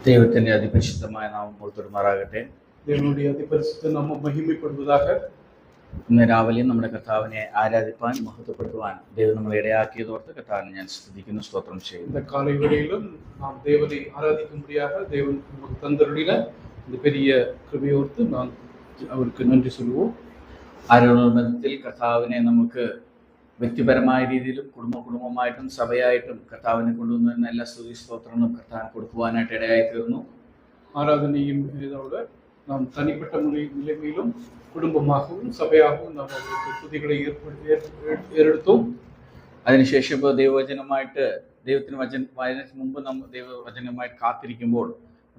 ദൈവത്തിന്റെ അതിപരിശുദ്ധമായ നാമം മുഴുത്തുമാറാകട്ടെ. தேவனுடைய அதிபரிசுத்த நாமம் மகிமைப்படுவதாக. ഇന്ന് രാവിലെ നമ്മുടെ കർത്താവിനെ ആരാധിപ്പാൻ മഹത്വപ്പെടുത്തുവാൻ ദൈവം നമ്മളെ ഇടയാക്കിയതോർത്ത് കർത്താവിനെ ഞാൻ സ്തുതിക്കുന്നു, സ്തോത്രം ചെയ്യുന്നു. இந்த காலை வேளையிலும் நாம் தேவனை ஆராதிக்கும்படியாக தேவன் நமக்கு தந்தருளின இந்த பெரிய கிருபையோர்த்து நான் அவருக்கு நன்றி சொல்லுவோம். ആരോഗ്യബന്ധത്തിൽ കർത്താവിനെ നമുക്ക് വ്യക്തിപരമായ രീതിയിലും കുടുംബമായിട്ടും സഭയായിട്ടും കർത്താവിനെ കൊണ്ടുവന്ന എല്ലാ സ്തുതി സ്തോത്രങ്ങളും കർത്താവിന് കൊടുക്കുവാനായിട്ട് ഇടയായി തീർന്നു. ஆராதனையின் இதோட நாம் தனிப்பட்ட நிலைமையிலும் കുടുംബമാகவும் സഭയാகவும் നാം അവർക്ക് സ്തുതികളെ ഏറെടുത്തും. അതിനുശേഷം ഇപ്പോൾ ദൈവവചനമായിട്ട് ദൈവത്തിന് വചനത്തിന് മുമ്പ് നമ്മൾ ദൈവവചനമായിട്ട് കാത്തിരിക്കുമ്പോൾ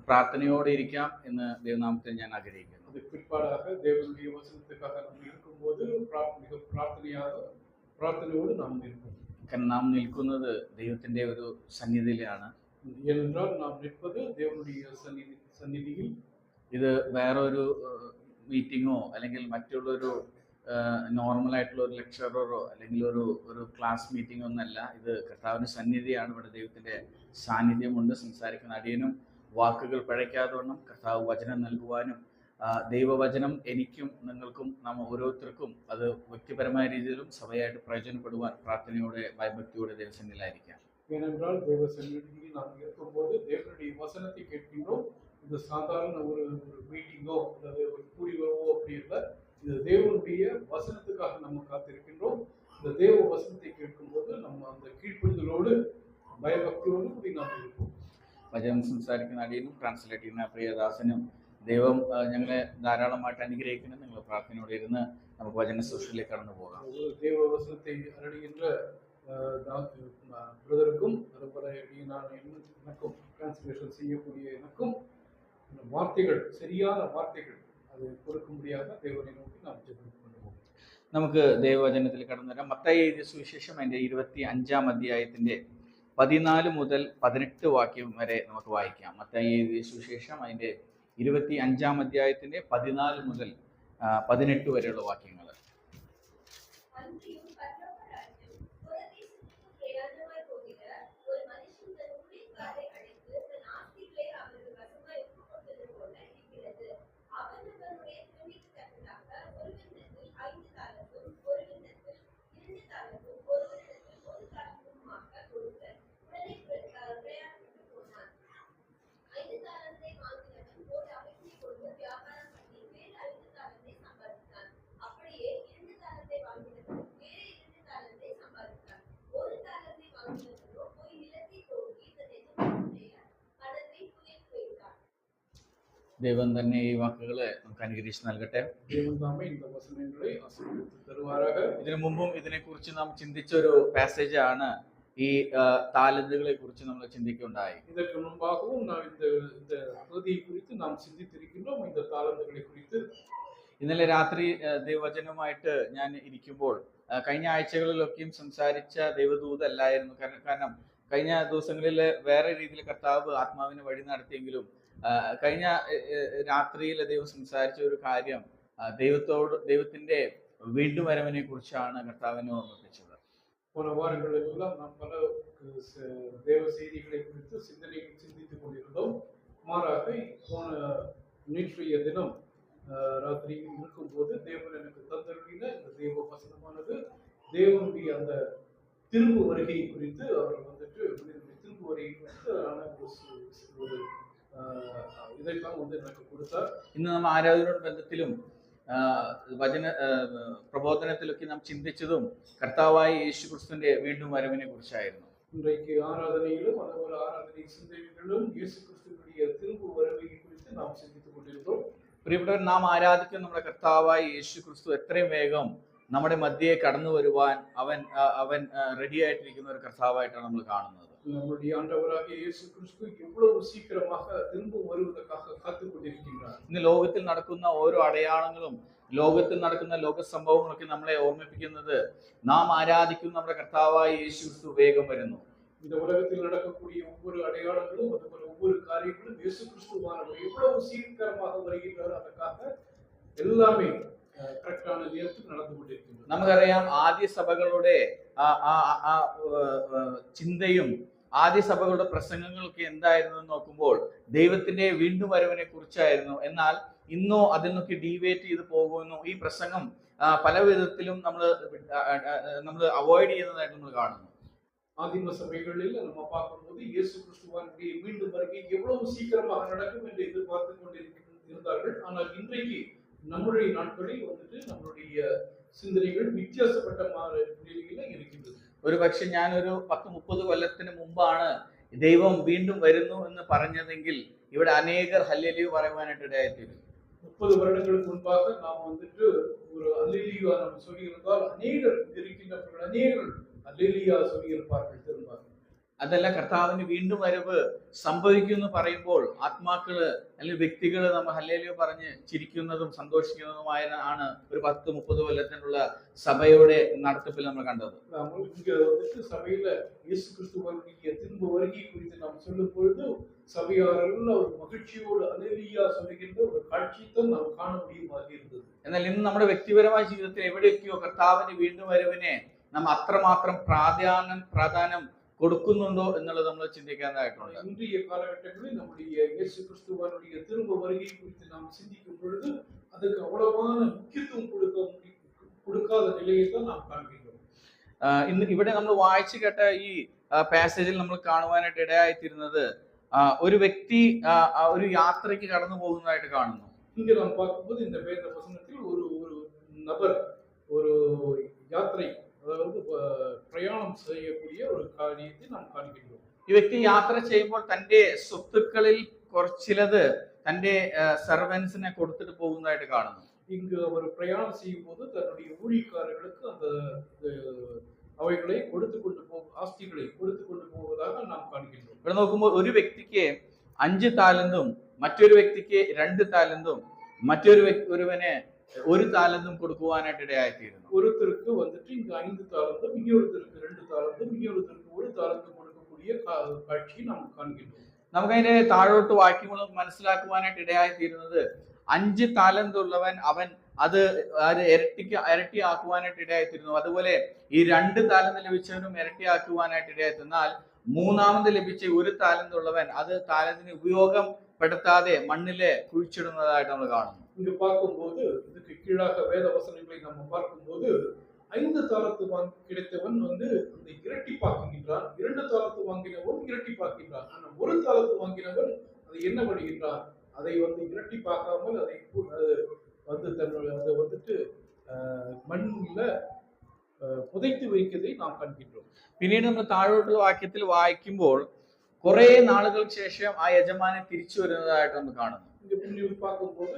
പ്രാർത്ഥനയോടെ ഇരിക്കാം എന്ന് ദൈവനാമത്തിൽ ഞാൻ ആഗ്രഹിക്കുന്നു. അത് പിற்பாடாக தேவனுடைய வசனத்துக்காக நாம் இருக்கும்போது പ്രാർത്ഥനയോട് നാം നിൽക്കും. കാരണം നാം നിൽക്കുന്നത് ദൈവത്തിന്റെ ഒരു സന്നിധിയിലാണ്. ஏனென்றால் நாம் நிற்பது தேவனுடைய സന്നിധിയിൽ. ഇത് വേറൊരു മീറ്റിങ്ങോ അല്ലെങ്കിൽ മറ്റുള്ളൊരു നോർമലായിട്ടുള്ള ഒരു ലെക്ചററോ അല്ലെങ്കിൽ ഒരു ക്ലാസ് മീറ്റിംഗ് ഒന്നല്ല. ഇത് കർത്താവിൻ്റെ സന്നിധിയാണ്. ഇവിടെ ദൈവത്തിൻ്റെ സാന്നിധ്യമുണ്ട്. സംസാരിക്കുന്ന അടിയനും വാക്കുകൾ പഴയ്ക്കാതെ വണ്ണം കർത്താവ് വചനം നൽകുവാനും ദൈവവചനം എനിക്കും നിങ്ങൾക്കും നാം ഓരോരുത്തർക്കും അത് വ്യക്തിപരമായ രീതിയിലും സഭയായിട്ട് പ്രയോജനപ്പെടുവാൻ പ്രാർത്ഥനയോടെ ഭയഭക്തിയോടെ ദൈവസന്നിധിയിലായിരിക്കാം. ஏனென்றால் தேவ சந்நிதியில் நாம் இருக்கும்போது தேவனுடைய வசனத்தை கேட்கின்றோம். இது சாதாரண ஒரு மீட்டிங்கோ அல்லது ஒரு கூடிவரவோ அப்படி இல்லை. இது தேவனுடைய வசனத்துக்காக நம்ம காத்திருக்கின்றோம். இந்த தேவ வசனத்தை கேட்கும்போது நம்ம அந்த கீழ்ப்படிதலோடு ഭയഭക്തിയോട് കൂടി നാം இருப்போம். വചനം സംസാരിക്കുന്ന അടിയനും ട്രാൻസ്ലേറ്റ് ചെയ്യുന്ന പ്രിയദാസനും ദൈവം ഞങ്ങളെ ധാരാളമായിട്ട് അനുഗ്രഹിക്കണം. നിങ്ങൾ പ്രാർത്ഥനയോടെ ഇരുന്ന് നമുക്ക് വചന സൃഷ്ടിയിലേക്ക് കടന്നു പോകാം. தேவ வசனத்தை அருளுகின்ற பிரதருக்கும் அதுபோல எனக்கும் டிரான்ஸ்லேஷன் செய்யக்கூடிய எனக்கும் വാർത്തകൾ ശരിയായ വാർത്തകൾ അത് കൊടുക്കുമ്പോഴാக ദൈവനെ നോക്കി നാം ജപിക്കുന്നുണ്ട്. നമുക്ക് ദൈവവചനത്തിൽ കടന്നു വരാം. മത്തായി എഴുതിയ സുവിശേഷം അതിൻ്റെ 25-ാം അധ്യായത്തിൻ്റെ 14 മുതൽ 18 വാക്യം വരെ നമുക്ക് വായിക്കാം. മത്തായി എഴുതിയ സുവിശേഷം അതിൻ്റെ 25-ാം അധ്യായത്തിൻ്റെ 14 മുതൽ 18 വരെയുള്ള വാക്യങ്ങൾ. ദൈവം തന്നെ ഈ വാക്കുകളെ നമുക്ക് അനുഗ്രഹിച്ച് നൽകട്ടെ. ഇതിനു മുമ്പും ഇതിനെക്കുറിച്ച് നാം ചിന്തിച്ച ഒരു പാസേജ് ആണ് ഈ താലന്തുകളെ കുറിച്ച് നമ്മൾ ചിന്തിക്കുകയുണ്ടായി. இதற்கு முன்பாகவும் நாம் இந்த பகுதியை குறித்து நாம் சிந்தித்திருக்கின்றோம். இந்த தாளந்துகளை குறித்து ഇന്നലെ രാത്രി ദൈവവചനവുമായിട്ട് ഞാൻ ഇരിക്കുമ്പോൾ കഴിഞ്ഞ ആഴ്ചകളിലൊക്കെയും സംസാരിച്ച ദൈവദൂതല്ലായിരുന്നു. കാരണം കഴിഞ്ഞ ദിവസങ്ങളിൽ വേറെ രീതിയിൽ കർത്താവ് ആത്മാവിനെ വഴി നടത്തിയെങ്കിലും കഴിഞ്ഞ രാത്രിയിൽ ദൈവം സംസാരിച്ച ഒരു കാര്യം ദൈവത്തിന്റെ വീണ്ടും വരവിനെ കുറിച്ചാണ് കർത്താവിനെ ഓർമ്മിപ്പിച്ചത്. போன வாரங்களெல்லாம் நாம் பல தேவ செய்திகளை குறித்து சிந்தித்துக் கொண்டிருந்தோம். மாறாக போன நேற்றைய தினம் ராத்திரி இருக்கும்போது தேவன் எனக்கு தந்தருளின இந்த தேவ வசனமானது தேவனுடைய அந்த திரும்ப வருகை குறித்து அவர் வந்துட்டு திரும்ப வருகை குறித்து ஒரு ഇതെല്ലാം வந்து எனக்கு கொடுத்தார். ഇന്ന് നാം ആരാധനയോട് ബന്ധത്തിലും വചന പ്രബോധനത്തിലൊക്കെ നാം ചിന്തിച്ചതും കർത്താവായ യേശു ക്രിസ്തുവിന്റെ വീണ്ടും വരവിനെ കുറിച്ചായിരുന്നു. இன்றைக்கு ஆராதனையிலும் அதுபோல ஆராதனை சிந்தனைகளிலும் இயேசு கிறிஸ்துவினுடைய திரும்ப வருகை குறித்து நாம் சிந்தித்துக் கொண்டிருந்தோம். പ്രിയപ്പെട്ടവർ, നാം ആരാധിക്കുന്ന നമ്മുടെ കർത്താവായ യേശു ക്രിസ്തു എത്രയും വേഗം നമ്മുടെ മധ്യയെ കടന്നു വരുവാൻ അവൻ റെഡി ആയിട്ടിരിക്കുന്ന ഒരു കർത്താവായിട്ടാണ് നമ്മൾ കാണുന്നത്. நம்முடைய ஆண்டவராகிய இயேசு கிறிஸ்து எவ்வளவு சீக்கிரமாக திரும்ப வருவதற்காக காத்துக் கொண்டிருக்கிறார். ഇന്ന് ലോകത്തിൽ നടക്കുന്ന ഓരോ അടയാളങ്ങളും ലോകത്തിൽ നടക്കുന്ന ലോക സംഭവങ്ങളൊക്കെ നമ്മളെ ഓർമ്മിപ്പിക്കുന്നത് നാം ആരാധിക്കുന്ന നമ്മുടെ കർത്താവായ യേശു ക്രിസ്തു വേഗം വരുന്നു. இந்த உலகத்தில் நடக்கக்கூடிய ஒவ்வொரு அடையாளங்களும் அதுபோல ஒவ்வொரு காரியங்களும் இயேசு கிறிஸ்துவானவர் எவ்வளவு சீக்கிரமாக வருகிறார். அதற்காக எல்லாமே കറക്റ്റാன നേരത്തിൽ നടന്നുകൊണ്ടിരിക്കുന്നത്. നമുക്കറിയാം ആദ്യ സഭകളുടെ ചിന്തയും ആദ്യ സഭകളുടെ പ്രസംഗങ്ങളൊക്കെ എന്തായിരുന്നു എന്ന് നോക്കുമ്പോൾ ദൈവത്തിന്റെ വീണ്ടും വരവിനെ കുറിച്ചായിരുന്നു. എന്നാൽ ഇന്നോ അതിൽ നിന്നൊക്കെ ഡീവിയേറ്റ് ചെയ്ത് പോകുന്നു. ഈ പ്രസംഗം പല വിധത്തിലും നമ്മൾ അവോയ്ഡ് ചെയ്യുന്നതായിട്ട് നമ്മൾ കാണുന്നു. ஆதிம சபைகளில் நம்ம பார்க்கும்போது இயேசு கிறிஸ்துவானுடைய மீண்டும் வருகை எவ்வளவு சீக்கிரமாக நடக்கும் என்று எதிர்பார்த்து கொண்டிருந்தார்கள். ஆனால் இன்றைக்கு நம்முடைய நாட்களில் வந்துட்டு நம்மளுடைய சிந்தனைகள் வித்தியாசப்பட்ட நிலையில இருக்கின்றது. ഒരു പക്ഷെ ഞാനൊരു 10-30 കൊല്ലത്തിന് മുമ്പാണ് ദൈവം വീണ്ടും വരുന്നു എന്ന് പറഞ്ഞതെങ്കിൽ ഇവിടെ അനേകർ ഹല്ലേലൂയ പറയുവാനായിട്ട് ഇടയായിത്തീരും. 30 வருடங்களுக்கு முன்பாக நாம் வந்துட்டு ஒரு அல்லேலூயா நாம் சொல்லியிருந்தால் அநேகர் இருக்கின்றவர்கள் அநேகர் அல்லேலூயா சொல்லியிருப்பார்கள் திரும்ப. അതല്ല, കർത്താവിന് വീണ്ടും വരവ് സംഭവിക്കും എന്ന് പറയുമ്പോൾ ആത്മാക്കള് അല്ലെങ്കിൽ വ്യക്തികള് നമ്മൾ ഹല്ലേലൂയ പറഞ്ഞ് ചിരിക്കുന്നതും സന്തോഷിക്കുന്നതുമായ ആണ് ഒരു 10-30 കൊല്ലത്തിനുള്ള സഭയുടെ നടത്തിപ്പിൽ നമ്മൾ കണ്ടത്. இங்க வந்துட்டு சபையில இயேசு கிறிஸ்துவனுடைய திரும்ப வருகை குறித்து நாம் சொல்லும் பொழுது சபையாரெல்லாம் ஒரு மகிழ்ச்சியோடு அல்லேலூயா சொல்லுகின்ற ஒரு காட்சியை நாம் காண முடியுமாக இருந்தது. എന്നാൽ ഇന്ന് നമ്മുടെ വ്യക്തിപരമായ ജീവിതത്തിൽ എവിടെയൊക്കെയോ കർത്താവിന് വീണ്ടും വരവിനെ നാം അത്രമാത്രം പ്രാധാന്യം കൊടുക്കുന്നുണ്ടോ എന്നുള്ളത് നമ്മൾ ചിന്തിക്കാനായിട്ടുണ്ട്. இன்றைய காலகட்டங்களில் நம்முடைய இயேசு கிறிஸ்துவனுடைய திரும்ப வருகை குறித்து நாம் சிந்திக்கும் பொழுது அதுக்கு அவ்வளவான முக்கியத்துவம் കൊടുക്കാத നിലയെ നാം കാണുന്നു. ഇന്ന് ഇവിടെ നമ്മൾ വായിച്ചു കേട്ട ഈ പാസേജിൽ നമ്മൾ കാണുവാനായിട്ട് ഇടയായിത്തീരുന്നത് ഒരു വ്യക്തി ഒരു യാത്രയ്ക്ക് കടന്നു പോകുന്നതായിട്ട് കാണുന്നു. இங்கே நாம் பார்க்கும்போது இந்த வேத வசனத்தில் ஒரு நபர் ஒரு யாத்திரை, அதாவது പ്രയാണം ചെയ്യக்கூடிய ഒരു കാര്യത്തെ നാം കാണുന്നു. ഈ വ്യക്തി യാത്ര ചെയ്യുമ്പോൾ തന്റെ സ്വത്തുക്കളിൽ കുറച്ചിലത് തന്റെ സർവൻസിനെ കൊടുത്തിട്ട് പോകുന്നതായിട്ട് കാണുന്നു. இங்கு அவர் பிரயாணம் செய்யும் போது தன்னுடைய ஊழியக்காரர்களுக்கு அந்த அவைகளை ஆஸ்திகளை கொடுத்து கொண்டு போவதாக நாம் காண்கின்றோம். ഇവിടെ നോക്കുമ്പോൾ ഒരു വ്യക്തിക്ക് 5 താലന്തും മറ്റൊരു വ്യക്തിക്ക് 2 താലന്തും ഒരുവന് 1 താലന്തും കൊടുക്കുവാനായിട്ട് ഇടയായിത്തീരുന്നു. ஒருத்தருக்கு வந்துட்டு இங்கு 5 தாலந்தும், இன்னொருத்தருக்கு 2 தாலந்தும், இன்னொருத்தருக்கு 1 தாலந்தும் கொடுக்கக்கூடிய காட்சியை நாம் காண்கின்றோம். നമുക്കതിന്റെ താഴോട്ട് വാക്യങ്ങൾ മനസ്സിലാക്കുവാനായിട്ട് ഇടയായിത്തീരുന്നത് 5 താലന്ത് ഉള്ളവൻ അവൻ അത് ഇരട്ടിയാക്കുവാനായിട്ട് ഇടയായിത്തീരുന്നു. അതുപോലെ ഈ 2 താലന്ത് ലഭിച്ചവനും ഇരട്ടിയാക്കുവാനായിട്ട് ഇടയായിത്തീർന്നാൽ മൂന്നാമത് ലഭിച്ച 1 താലന്ത് ഉള്ളവൻ അത് താലന്തിന് ഉപയോഗപ്പെടുത്താതെ മണ്ണിലെ കുഴിച്ചിടുന്നതായിട്ട് നമ്മൾ കാണുന്നു. இங்கு பார்க்கும்போது இதுக்கு கீழாக வேத வசனங்களை நம்ம பார்க்கும்போது 5 தாலத்து கிடைத்தவன் வந்து அந்த இரட்டிப்பாக்குகின்றான், 2 தாலத்து வாங்கினவன் இரட்டிப்பாக்குகின்றான். ஆனால் 1 தாலத்து வாங்கினவன் அதை என்ன பண்ணுகின்றான், அதை வந்து இரட்டிப்பாக்காமல் அதை வந்து தன்னுடைய அதை வந்துட்டு മണ്ണിൽ പുതയ്ത്തു വയ്ക്കുന്നதை നാം കണ്ടിട്ടുണ്ട്. പിന്നീട് നമ്മൾ താഴോട്ടുള്ള വാക്യത്തിൽ വായിക്കുമ്പോൾ കുറെ നാളുകൾക്ക് ശേഷം ആ യജമാനൻ തിരിച്ചു വരുന്നതായിട്ട് നമ്മൾ കാണുന്നു. இங்க பின்னாடி பார்க்கும்போது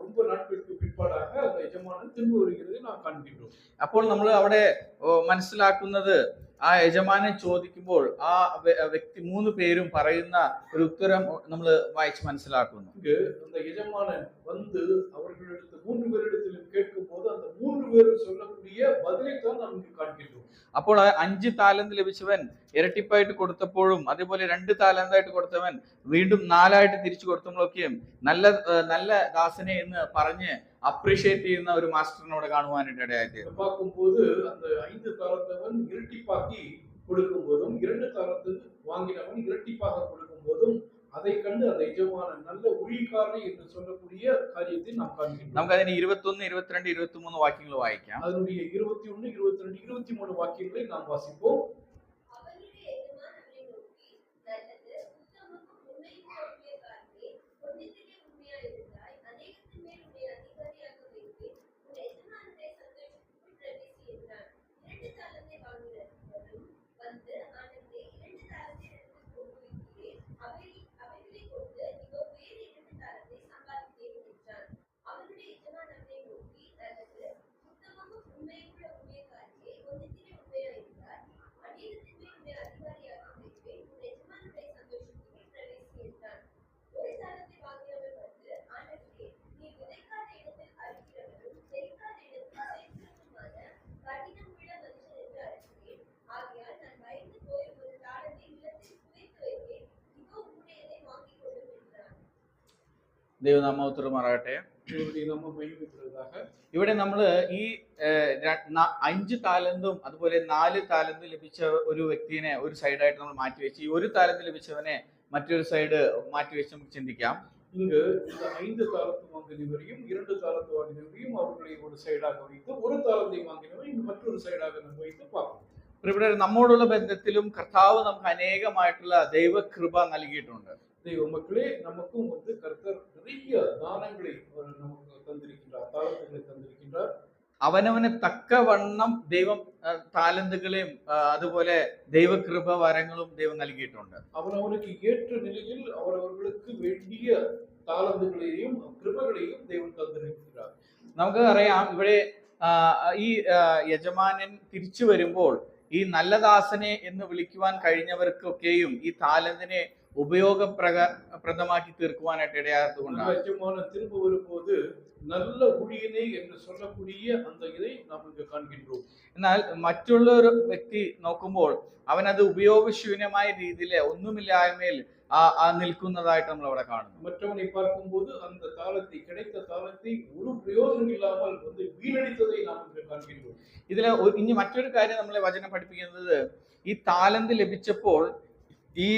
ரொம்ப நாட்களுக்கு பிற்பாடாக அந்த எஜமானன் திரும்ப வருகிறதை நாம் காண்கின்றோம். അപ്പോൾ നമ്മൾ അവിടെ മനസ്സിലാക്കുന്നത് ആ യജമാനൻ ചോദിക്കുമ്പോൾ ആ വ്യക്തി 3 പേരും പറയുന്ന ഒരു ഉത്തരം നമ്മൾ വായിച്ച് മനസ്സിലാക്കുന്നു. அந்த எஜமானன் வந்து அவர்களிடத்தில் 3 பேரிடத்திலும் கேட்கும்போது அந்த 3 பேரும் சொல்லக்கூடிய பதிலை தான் நாம் இங்கு காண்கின்றோம். അപ്പോൾ 5 താലന്ത് ലഭിച്ചവൻ ഇരട്ടിപ്പായിട്ട് കൊടുത്തപ്പോഴും അതേപോലെ 2 താലന്തായിട്ട് കൊടുത്തവൻ വീണ്ടും 4ആയിട്ട് തിരിച്ചു കൊടുത്തപ്പോഴൊക്കെയും നല്ല ദാസനെ എന്ന് പറഞ്ഞ് അപ്രീഷിയേറ്റ് ചെയ്യുന്ന ഒരു മാസ്റ്ററിനോട് കാണുവാനായിട്ട് ഇടയായിത്തീരുന്നു. பார்க்கும்போது அந்த 5 தாலந்தவன் இரட்டிப்பாக்கி கொடுக்கும்போதும் 2 தாலந்து வாங்கினவன் இரட்டிப்பாக கொடுக்கும்போதும் அதை கண்டு அந்த எஜமானன் நல்ல ஊழியக்காரன் என்று சொல்லக்கூடிய காரியத்தை நாம் காண்கிறோம். നമുക്ക് അതിന് 21, 22, 23 വാക്യങ്ങൾ വായിക്കാം. அதனுடைய 21, 22, 23 வாக்கியங்களை நாம் வாசிப்போம். ദൈവനാമോത്തരമാറാകട്ടെ. தேவனுடைய நாமம் மகிமைப்படுவதாக. ഇവിടെ നമ്മൾ ഈ 5 താലന്തും അതുപോലെ 4 താലന്ത് ലഭിച്ച ഒരു വ്യക്തിനെ ഒരു സൈഡായിട്ട് നമ്മൾ മാറ്റിവെച്ച് ഈ 1 താലന്ത് ലഭിച്ചവനെ മറ്റൊരു സൈഡ് മാറ്റിവെച്ച് നമുക്ക് ചിന്തിക്കാം. இங்கு இந்த 5 தாலந்து வாங்கினவரையும் 2 தாலந்து வாங்கினவரையும் அவர்களை ஒரு சைடாக வைத்து 1 தாலந்தை வாங்கினவரை மற்றொரு சைடாக நம்ம வைத்து பார்ப்போம். ഇവിടെ നമ്മോടുള്ള ബന്ധത്തിലും കർത്താവ് നമുക്ക് അനേകമായിട്ടുള്ള ദൈവകൃപ നൽകിയിട്ടുണ്ട്. தெய்வ மக்களே, நமக்கும் கர்த்தர் நிறைய தானங்களை நமக்கு தந்திருக்கின்றார், தாளத்துகளை தந்திருக்கின்றார். അവനവന് തക്കവണ്ണം ദൈവം താലന്തുകളെയും അതുപോലെ ദൈവകൃപ വരങ്ങളും ദൈവം നൽകിയിട്ടുണ്ട്. அவனவனுக்கு ஏற்ற நிலையில் அவரவர்களுக்கு வேண்டிய தாளந்துகளையும் கிருபைகளையும் ദൈവം തന്നിരിக்கிறார். നമുക്ക് അറിയാം ഇവിടെ ഈ യജമാനൻ തിരിച്ചു വരുമ്പോൾ ഈ നല്ലദാസനെ എന്ന് വിളിക്കുവാൻ കഴിഞ്ഞവർക്കൊക്കെയും ഈ താലന്തിനെ ഉപയോഗപ്രദമാക്കി തീർക്കുവാനായിട്ട് ഇടയാത്തതുകൊണ്ടാണ്. യജമാനൻ திரும்ப வரும்போது நல்ல ஊழியனே என்று சொல்லக்கூடிய அந்த இதை நாம் இங்கு காண்கின்றோம். എന്നാൽ മറ്റുള്ള ഒരു വ്യക്തി നോക്കുമ്പോൾ അവനത് ഉപയോഗശൂന്യമായ രീതിയിൽ ഒന്നുമില്ലായ്മയിൽ നിൽക്കുന്നതായിട്ട് നമ്മൾ അവിടെ കാണുന്നു. மற்றவனை பார்க்கும்போது அந்த தாளத்தை கிடைத்த தாளத்தை ஒரு பிரயோஜனம் இல்லாமல் வீணடித்ததை நாம் இங்கு காண்கின்றோம். ഇതിൽ ഇനി മറ്റൊരു കാര്യം നമ്മളെ വചനം പഠിപ്പിക്കുന്നത് ഈ താലന്ത് ലഭിച്ചപ്പോൾ ഈ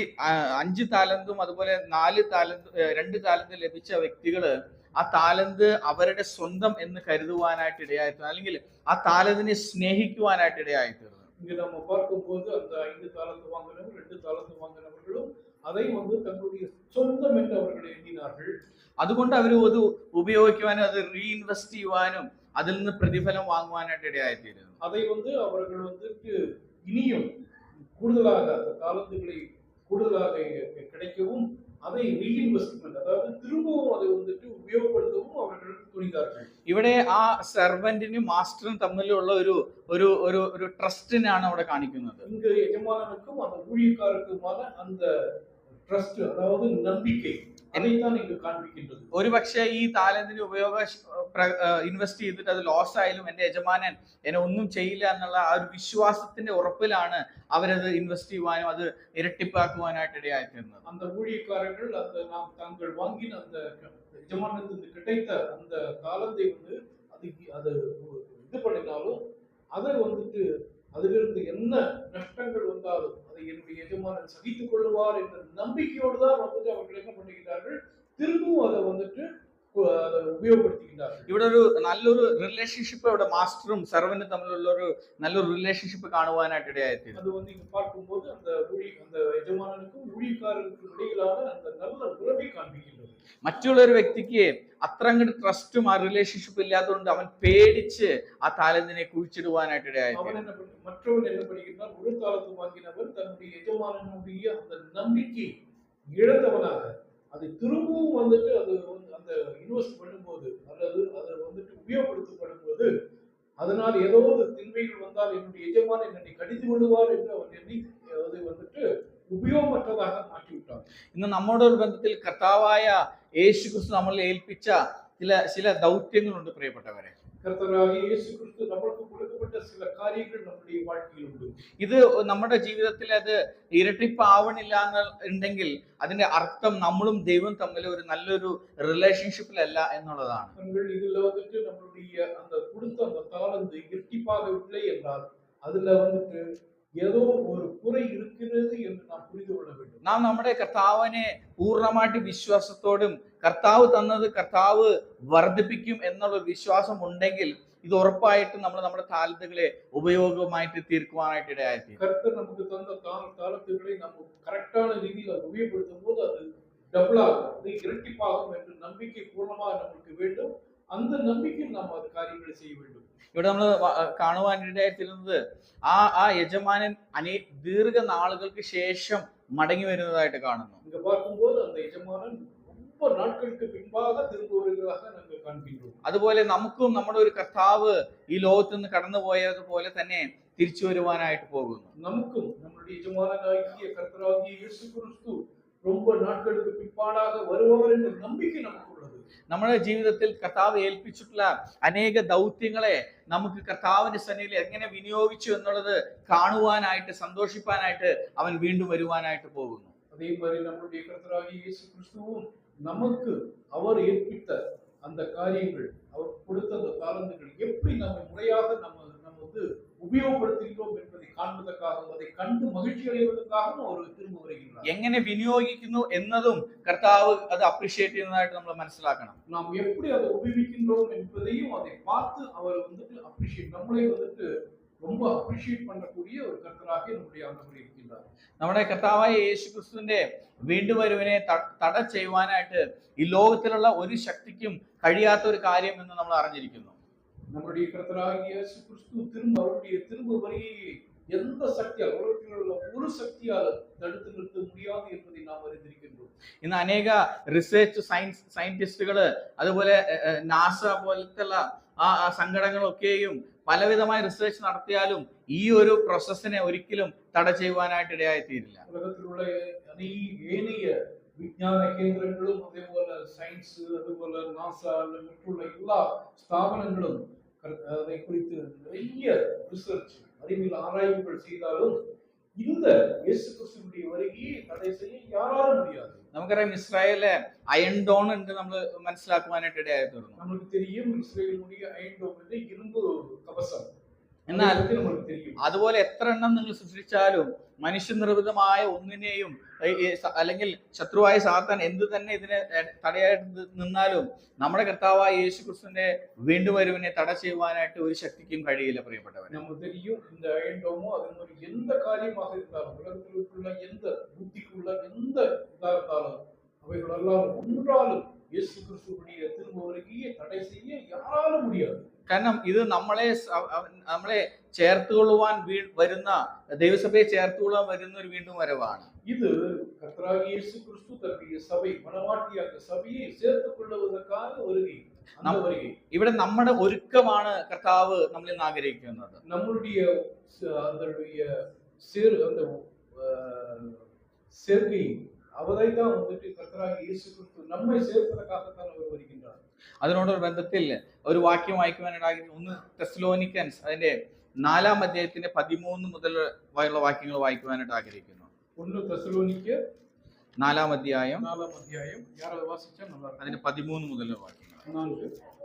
5 താലന്തും അതുപോലെ 2 താലന്ത് ലഭിച്ച വ്യക്തികള് ആ താലന്ത് അവരുടെ സ്വന്തം എന്ന് കരുതുവാനായിട്ട് ഇടയായിത്തീർന്നു, അല്ലെങ്കിൽ ആ താലന്തിനെ സ്നേഹിക്കുവാനായിട്ട് ഇടയായിത്തീർന്നു. இங்கு நம்ம பார்க்கும்போது அந்த 5 தாலந்து வாங்கினவர் 2 தாலந்து வாங்கினவர்களும் அதை தங்களுடைய சொந்தம் என்று அவர்கள் எண்ணினார்கள். അതുകൊണ്ട് അവർ അത് ഉപയോഗിക്കുവാനും അത് റീഇൻവെസ്റ്റ് ചെയ്യുവാനും അതിൽ നിന്ന് പ്രതിഫലം വാങ്ങുവാനായിട്ട് ഇടയായിത്തീരുന്നു. அதை அவர்கள் இனியும் கூடுதலாக அந்த தாலந்துகளை கூடுதலாக கிடைக்கவும் அதை ரீஇன்வெஸ்ட்மெന്റ്, அதாவது திரும்பவும் அதை ഉപയോഗപ്പെടുത്തவும் അവர்கள் തുനിந்தார்கள். ഇവിടെ ആ സെർവന്റിനും മാസ്റ്ററും തമ്മിലുള്ള ഒരു ട്രസ്റ്റിനാണ് അവിടെ കാണിക്കുന്നത്. இங்கு யஜமானனுக்கும் அந்த ஊழியக்காரருக்குமான அந்த ട്രസ്റ്റ്, അതായത് നമ്പിക്കை, അതെയാണ് ഇങ്ങ് കാണിക്കുന്നത്. ഒരു പക്ഷേ ഈ താലന്തിന് ഇൻവെസ്റ്റ് ചെയ്തിട്ട് അത് ലോസ് ആയാലും എന്റെ യജമാനൻ എന്നെ ഒന്നും ചെയ്യില്ല എന്നുള്ള ആ ഒരു വിശ്വാസത്തിന്റെ ഉറപ്പിലാണ് അവരത് ഇൻവെസ്റ്റ് ചെയ്യുവാനും അത് ഇരട്ടിപ്പാക്കുവാനായിട്ട് ഇടയായിത്തീർന്നത്. அந்த ஊழியக்காரர்கள் அந்த நாம் தாங்கள் வாங்கின அந்த யஜமானனுக்கு கிடைத்த அந்த தாளந்தை அது இது பண்ணினாலும் அதை அதிலிருந்து என்ன நஷ்டங்கள் வந்தாலும் அதை என்னுடைய எஜமானன் சகித்துக் கொள்வார் என்ற நம்பிக்கையோடு தான் அவர்கள் என்ன பண்ணுகிறார்கள், திரும்பவும் அதை ഉപയോഗപ്പെടുത്തിக்கிறார்கள். ഇവിടെ ഒരു നല്ലൊരു റിലേഷൻഷിപ്പ് ഇവിടെ മാസ്റ്ററും സെർവന്റും തമ്മിലുള്ള ഒരു നല്ലൊരു റിലേഷൻഷിപ്പ് കാണുവാനായിട്ട് ഇടയായിത്തീരും. அது இங்க பார்க்கும்போது அந்த യജമാനനുക്കും ஊழியக்காரருக்கும் இடையிலான அந்த நல்ல உறவை காண்பிக்கின்றது. മറ്റുള്ള ഒരു വ്യക്തിക്ക് അത്ര അങ്ങോട്ട് ട്രസ്റ്റും ആ റിലേഷൻഷിപ്പ് ഇല്ലാത്തതുകൊണ്ട് അവൻ പേടിച്ച് ആ താലന്തിനെ കുഴിച്ചിടുവാനായിട്ട് ഇടയായിത്തീരും. மற்றவன் என்ன பண்ணுகிறான், ஒரு தாளத்து வாங்கினவன் தன்னுடைய எஜமானனுடைய அந்த நம்பிக்கை இழந்தவனாக அதை திரும்பவும் அது அந்த இன்வெஸ்ட் பண்ணும்போது அல்லது அதை உபயோகப்படுத்தப்படும் போது அதனால் ஏதோ ஒரு திண்மைகள் வந்தால் என்னுடைய எஜமானன் என்னை கடித்து விடுவார் என்று அவன் எண்ணி அதை ഉപയോഗമற்றதாக മാറ്റിവിട്ടാണ്. ഇന്ന് നമ്മുടെ ഒരു ബന്ധത്തിൽ കർത്താവായ യേശു ക്രിസ്തു നമ്മളെ ഏൽപ്പിച്ച ചില ദൗത്യങ്ങളുണ്ട് പ്രിയപ്പെട്ടവരെ. കർത്താവായ യേശു ക്രിസ്തു നമുക്ക് കൊടുക്കപ്പെട്ട ചില കാര്യങ്ങൾ നമ്മുടെ வாழ்க்கைയിലുണ്ട്. ഇത് നമ്മുടെ ജീവിതത്തിൽ അത് ഇരട്ടിപ്പാവണില്ല എന്നുണ്ടെങ്കിൽ അതിന്റെ അർത്ഥം നമ്മളും ദൈവം തമ്മിൽ ഒരു നല്ലൊരു റിലേഷൻഷിപ്പിലല്ല എന്നുള്ളതാണ്. ഇതിൽ നമ്മളുடைய அந்த கொடுத்த அந்த தாளந்து இரட்டிப்பாகவில்லை என்றால் அதுல ஏதோ ஒரு குறை இருக்கிறது என்று நாம் புரிந்து கொள்ள வேண்டும். നാം നമ്മുടെ കർത്താവിനെ പൂർണ്ണമായിട്ട് വിശ്വാസത്തോടും കർത്താവ് തന്നത് കർത്താവ് വർദ്ധിപ്പിക്കും എന്നുള്ള വിശ്വാസം ഉണ്ടെങ്കിൽ ഇത് ഉറപ്പായിട്ടും നമ്മൾ നമ്മുടെ താലന്തുകളെ ഉപയോഗമായിട്ട് തീർക്കുവാനായിട്ട് ഇടയായിത്തീരും. കർത്താവ് നമുക്ക് തന്ന താലന്തുകളെ നാം കറക്റ്റാன രീതിയിൽ ഉപയോഗപ്പെടുത്തുമ്പോൾ അത് ഡബിളാകും, അത് ഇരട്ടിപ്പാകും എന്ന നம்பிக்கை പൂർണ്ണമായി നമുക്ക് വേണം. அந்த നம்பிക്കയിൽ നാം അത് കാര്യങ്ങൾ ചെയ്യ வேண்டும். ഇവിടെ നമ്മൾ കാണുവാനിടയായിത്തീരുന്നത് ആ യജമാനൻ ദീർഘ നാളുകൾക്ക് ശേഷം മടങ്ങി വരുന്നതായിട്ട് കാണുന്നു. இங்க பார்க்கும்போது அந்த யஜமானன் ரொம்ப நாட்களுக்கு பின்பாக திரும்ப வருவதாக நாங்கள் காண்கிறோம். അതുപോലെ നമുക്കും നമ്മുടെ ഒരു കർത്താവ് ഈ ലോകത്ത് നിന്ന് കടന്നുപോയതുപോലെ തന്നെ തിരിച്ചു വരുവാനായിട്ട് പോകുന്നു. നമുക്കും നമ്മുടെ യജമാനനായ കർത്താവായ യേശു ക്രിസ്തു ரொம்ப നാட்களுக்கு பின்பாடாக வருவார் என்ற நம்பிக்கை നമുക്കുള്ളത്. നമ്മുടെ ജീവിതത്തിൽ കർത്താവ് ഏൽപ്പിച്ചിട്ടുള്ള അനേക ദൗത്യങ്ങളെ നമുക്ക് കർത്താവിന്റെ സന്നിധിയിൽ എങ്ങനെ വിനിയോഗിച്ചു എന്നുള്ളത് കാണുവാനായിട്ട് സന്തോഷിപ്പാനായിട്ട് അവൻ വീണ്ടും വരുവാനായിട്ട് പോകുന്നു. അതേമാതിരി നമ്മുടെ കർത്താവായ യേശു ക്രിസ്തുവും நமக்கு அவர் ஏற்பித்த அந்த காரியங்கள், அவர் கொடுத்த அந்த தாளந்துகள் எப்படி நம்ம முறையாக நம்ம வந்து ഉപയോഗപ്പെടുത്തുகிறோம் என்பதை காண்பதற்காகவும் அதை கண்டு மகிழ்ச்சி அடைவதற்காகவும் அவர் திரும்ப வருகின்றார். എങ്ങനെ വിനിയോഗിക്കുന്നു എന്നതും കർത്താവ് അത് അപ്രീഷിയേറ്റ് ചെയ്യുന്നതായിട്ട് നമ്മൾ മനസ്സിലാക്കണം. நாம் எப்படி அதை உபயோகிக்கின்றோம் என்பதையும் அதை பார்த்து அவர் வந்துட்டு அப்ரிஷியேட் நம்மளே வந்துட்டு ரொம்ப அப்ரிஷியேட் பண்ணக்கூடிய ஒரு கர்த்தராக நம்முடைய ஆண்டவர் இருக்கின்றார். നമ്മുടെ കർത്താവായ യേശുക്രിസ്തുവിന്റെ വീണ്ടുവരവിനെ തട ചെയ്യുവാനായിട്ട് ഈ ലോകത്തിലുള്ള ഒരു ശക്തിക്കും കഴിയാത്ത ഒരു കാര്യം എന്ന് നമ്മൾ അറിഞ്ഞിരിക്കുന്നു. நம்முடைய கர்த்தராகிய இயேசு கிறிஸ்து அவருடைய திரும்ப வருகையை எந்த சக்தியால் உலகத்தில் உள்ள ஒரு சக்தியால் தடுத்து நிறுத்த முடியாது என்பதை நாம் அறிந்திருக்கின்றோம். ഇന്ന് അനേക റിസർച്ച് സയന്റിസ്റ്റുകള് അതുപോലെ നാസ പോലത്തുള്ള ആ സംഘടനകളൊക്കെയും പലവിധമായ റിസർച്ച് നടത്തിയാലും ഈ ഒരു പ്രോസസ്സിനെ ഒരിക്കലും തട ചെയ്യുവാനായിട്ട് ഇടയായി തീരില്ല. உலகத்திலுள்ள ஏனைய விஞ்ஞான கேந்திரங்களும் அதேபோல சயின்ஸ் அதுபோல நாசா மற்றுள்ள எல்லா ஸ்தாபனங்களும் அதை குறித்து நிறைய ரிசர்ச் அறிவியல் ஆராய்வுகள் செய்தாலும் இந்த இயேசு கிறிஸ்துவினுடைய வருகையை தடை செய்ய யாராலும் முடியாது. നമുക്കറിയാം ഇസ്രായേലിലെ അയൺ ഡോൺ ഉണ്ട് നമ്മൾ മനസ്സിലാക്കുവാനായിട്ട് ഇടയായി തീർന്നു. നമുക്ക് தெரியும் ഇസ്രായേലിനുடைய അയൺ ഡോം എന്ന ഇരുമ്പ് കവചം. എന്നാൽ അതുപോലെ എത്ര എണ്ണം നിങ്ങൾ സൃഷ്ടിച്ചാലും മനുഷ്യനിർമ്മിതമായ ഒന്നിനെയും അല്ലെങ്കിൽ ശത്രുവായ സാത്താൻ എന്ത് തന്നെ ഇതിനെ തടയായിട്ട് നിന്നാലും നമ്മുടെ കർത്താവായ യേശു ക്രിസ്തുവിന്റെ വീണ്ടും വരവിനെ തട ചെയ്യുവാനായിട്ട് ഒരു ശക്തിക്കും കഴിയില്ല പ്രിയപ്പെട്ടവർ. നമുക്ക് தெரியும் இந்த அயன் டோமோ அதனுடைய எந்த காரியமாக இருந்தாலும் உலகத்திலுள்ள எந்த புத்திக்குள்ள எந்த இதா இருந்தாலும் அவைகளெல்லாம் ஒன்றாலும் இயேசு கிறிஸ்துவுடைய திரும்ப வருகையை தடை செய்ய யாராலும் முடியாது. കാരണം ഇത് നമ്മളെ ചേർത്തുകൊള്ളുവാൻ വരുന്ന ദൈവസഭയെ ചേർത്തുകൊള്ളാൻ വരുന്ന ഒരു വീണ്ടും വരവാണ്. ഇത് കർത്താവായ യേശു ക്രിസ്തു തന്റെ സഭയെ മണവാട്ടിയായ സഭയെ ചേർത്തുകൊള്ളുവதற்காக வருகை. ഇവിടെ നമ്മുടെ ഒരുക്കമാണ് കർത്താവ് നമ്മളിൽ നിന്ന് ആഗ്രഹിക്കുന്നത്. നമ്മളുடைய சேர்க்கை அவரைதான் வந்துட்டு கர்த்தராகிய இயேசு கிறிஸ்து நம்மை சேர்ப்பதற்காகத்தான் அவர் வருகின்றார். അതിനോടൊരു ബന്ധത്തിൽ ഒരു വാക്യം വായിക്കുവാനായിട്ട് 1 തെസ്സലോനിക്കൻസ് അതിന്റെ 4-ാം അധ്യായത്തിന്റെ 13 മുതൽ ഉള്ള വാക്യങ്ങൾ വായിക്കുവാനായിട്ട് ആഗ്രഹിക്കുന്നു. 1 തെസ്സലോനിക്കർ 4-ാം അധ്യായം யாராவது வாசிச்சா நல்லா இருக்கும். അതിന്റെ 13 മുതലുള്ള വാക്യങ്ങൾ. 4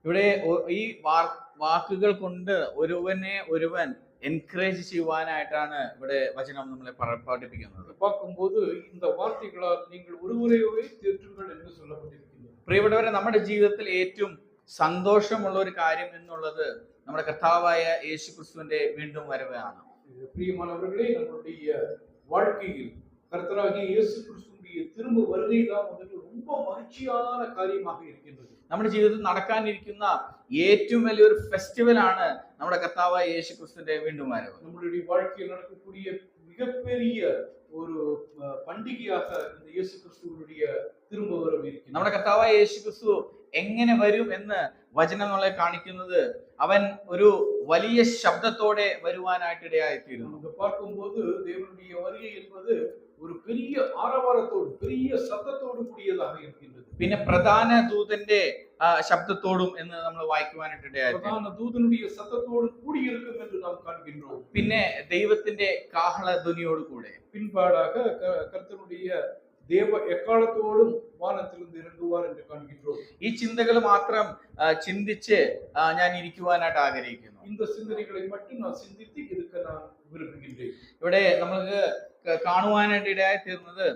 ഇവിടെ ഈ വാക്കുകൾ കൊണ്ട് ഒരുവൻ എൻകറേജ് ചെയ്യുവാനായിട്ടാണ് ഇവിടെ വചനം നമ്മളെ പഠിപ്പിക്കുന്നത്. பார்க்கும்போது இந்த வார்த்தைகளால் நீங்கள் ஒருவரையே தேற்றுங்கள் என்று சொல்லப்பட்டிருக்கிறது. പ്രിയപ്പെട്ടവരെ, നമ്മുടെ ജീവിതത്തിൽ ഏറ്റവും സന്തോഷമുള്ള ഒരു കാര്യം എന്നുള്ളത് നമ്മുടെ കർത്താവായ യേശു ക്രിസ്തുവിന്റെ വീണ്ടും വരവാണ്. பிரியமானவர்களே, நம்முடைய வாழ்க்கையில் கர்த்தராகிய இயேசு கிறிஸ்துவினுடைய திரும்ப வருகை தான் வந்துட்டு ரொம்ப மகிழ்ச்சியான காரியமாக இருக்கின்றது. നമ്മുടെ ജീവിതത്തിൽ നടക്കാനിരിക്കുന്ന ഏറ്റവും വലിയൊരു ഫെസ്റ്റിവൽ ആണ് നമ്മുടെ കർത്താവായ യേശു ക്രിസ്തുവിന്റെ വീണ്ടും വരവ്. நம்மளுடைய வாழ்க்கையில் நடக்கக்கூடிய மிகப்பெரிய ஒரு பண்டிகையாக இந்த இயேசு கிறிஸ்துவினுடைய திரும்ப வரவு இருக்கிறது. നമ്മുടെ കർത്താവായ യേശു ക്രിസ്തു എങ്ങനെ വരും എന്ന് വചനം നമ്മളെ കാണിക്കുന്നത് അവൻ ഒരു വലിയ ശബ്ദത്തോടെ വരുവാനായിട്ട് ഇടയായിത്തീരുന്നു. നമുക്ക് பார்க்கும்போது தேவனுடைய வருகை என்பது ஒரு பெரிய ஆரவாரத்தோடு பெரிய சத்தத்தோடு கூடியதாக இருக்கின்றது. പിന്നെ പ്രധാന ദൂതന്റെ ശബ്ദത്തോടും എന്ന് നമ്മൾ വായിക്കുവാനായിട്ട് ഇടയായിത്തീരുന്നു. പ്രധാന ദൂതനുடைய சத்தத்தோடு கூடி இருக்கும் என்று நாம் காண்கின்றோம். പിന്നെ ദൈവത്തിന്റെ കാഹള ധ്വനിയോട് കൂടെ பின்பாடாக கர்த்தருடைய தேவ எக்காலத்தோடும் வானத்திலிருந்து இறங்குவார் என்று காண்கின்றோம். ഈ ചിന്തകൾ മാത്രം ചിന്തിച്ച് ഞാൻ ഇരിക്കുവാനായിട്ട് ആഗ്രഹിക്കുന്നു. இந்த சிந்தனைகளை மட்டும் நான் சிந்தித்து இருக்க நான் விரும்புகின்றேன். ഇവിടെ നമുക്ക് കാണുവാനായിട്ട് ഇടയായി തീർന്നത്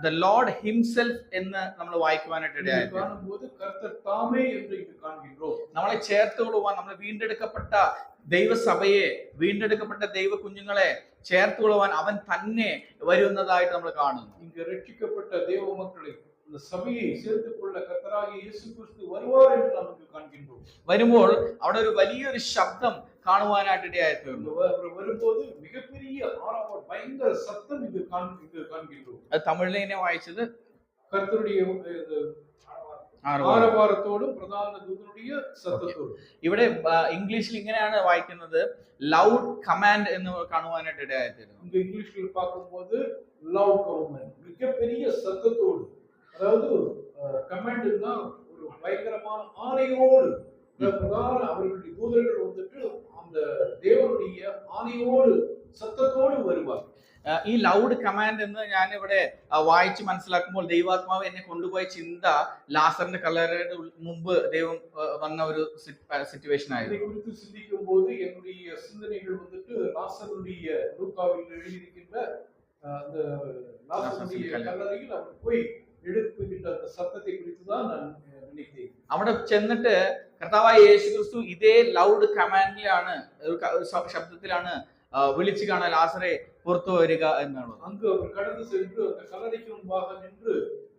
the Lord himself എന്ന് നമ്മൾ വായിക്കുവാനായിട്ട് இதை ഇടയായി. காணும்போது கர்த்தர் தாமே என்று இங்கு காண்கின்றோம். നമ്മളെ ചേർത്ത് കൊള്ളുവാൻ, നമ്മളെ വീണ്ടെടുക്കപ്പെട്ട ദൈവസഭയെ, വീണ്ടെടുക്കപ്പെട്ട ദൈവ കുഞ്ഞുങ്ങളെ ചേർത്ത് കൊള്ളുവാൻ അവൻ തന്നെ വരുന്നതായിട്ട് നമ്മൾ കാണുന്നു. இங்கு ரட்சிக்கப்பட்ட தேவ மக்களை இந்த சபையை சேர்த்துக் கொள்ள கர்த்தராகிய இயேசு கிறிஸ்து வருவார் என்று நாம் இங்கு காண்கின்றோம். വരുമ്പോൾ അവിടെ ഒരു വലിയൊരു ശബ്ദം കാണുവാനായിട്ട് ഇടയായി തീർന്നു. அவர் வரும்போது மிகப்பெரிய ஆரவாரம், பயங்கர சத்தம் இங்கு காண்கின்றோம். അത് തമിഴിൽ എന്നെ വായിച്ചത് கர்த்தருடைய ആരവാരം. ஆரவாரத்தோடும் பிரதான தூதனுடைய சத்தத்தோடும். ഇവിടെ ഇംഗ്ലീഷിൽ ഇങ്ങനെയാണ് വായിക്കുന്നത്, ലൗഡ് കമാൻഡ് എന്ന് കാണുവാനായിട്ട് ഇടയായി തീർന്നു. இங்க இங்கிலீஷ்ல பார்க்கும்போது லவுட் கமாண்ட், மிகப்பெரிய சத்தத்தோடு, அதாவது கமாண்ட்னா ஒரு பயங்கரமான ஆணையோடு, பிரதான அவர்களுடைய தூதர்கள் வந்துட்டு அந்த தேவனுடைய ஆணையோடு சத்தத்தோடு வருவார். ഈ ലൗഡ് കമാൻഡ് എന്ന് ഞാൻ ഇവിടെ വായിച്ച് മനസ്സിലാക്കുമ്പോൾ ദൈവാത്മാവ് എന്നെ കൊണ്ടുപോയ ചിന്ത ലാസറിന്റെ കല്ലറയുടെ മുമ്പ് ദൈവം വന്ന ഒരു സിറ്റുവേഷൻ ആയിരുന്നു. இதை குறித்து சிந்திக்கும் போது என்னுடைய சிந்தனைகள் வந்துட்டு லாசருடைய லூக்காவில் எழுதியிருக்கின்ற அந்த லாசருடைய கல்லறையில் அவர் போய் எழுப்புகின்ற அந்த சத்தத்தை குறித்து தான் நான் நினைத்தேன். അവിടെ ചെന്നിട്ട് കർത്താവായ യേശു ക്രിസ്തു ഇതേ ലൗഡ് കമാൻഡിലാണ്, ഒരു ശബ്ദത്തിലാണ് വിളിച്ചു കാണാൻ ലാസറെ പുറത്തു വരിക എന്നുള്ളത്. அங்கு அவர் கடந்து சென்று அந்த கல்லறைக்கு முன்பாக நின்று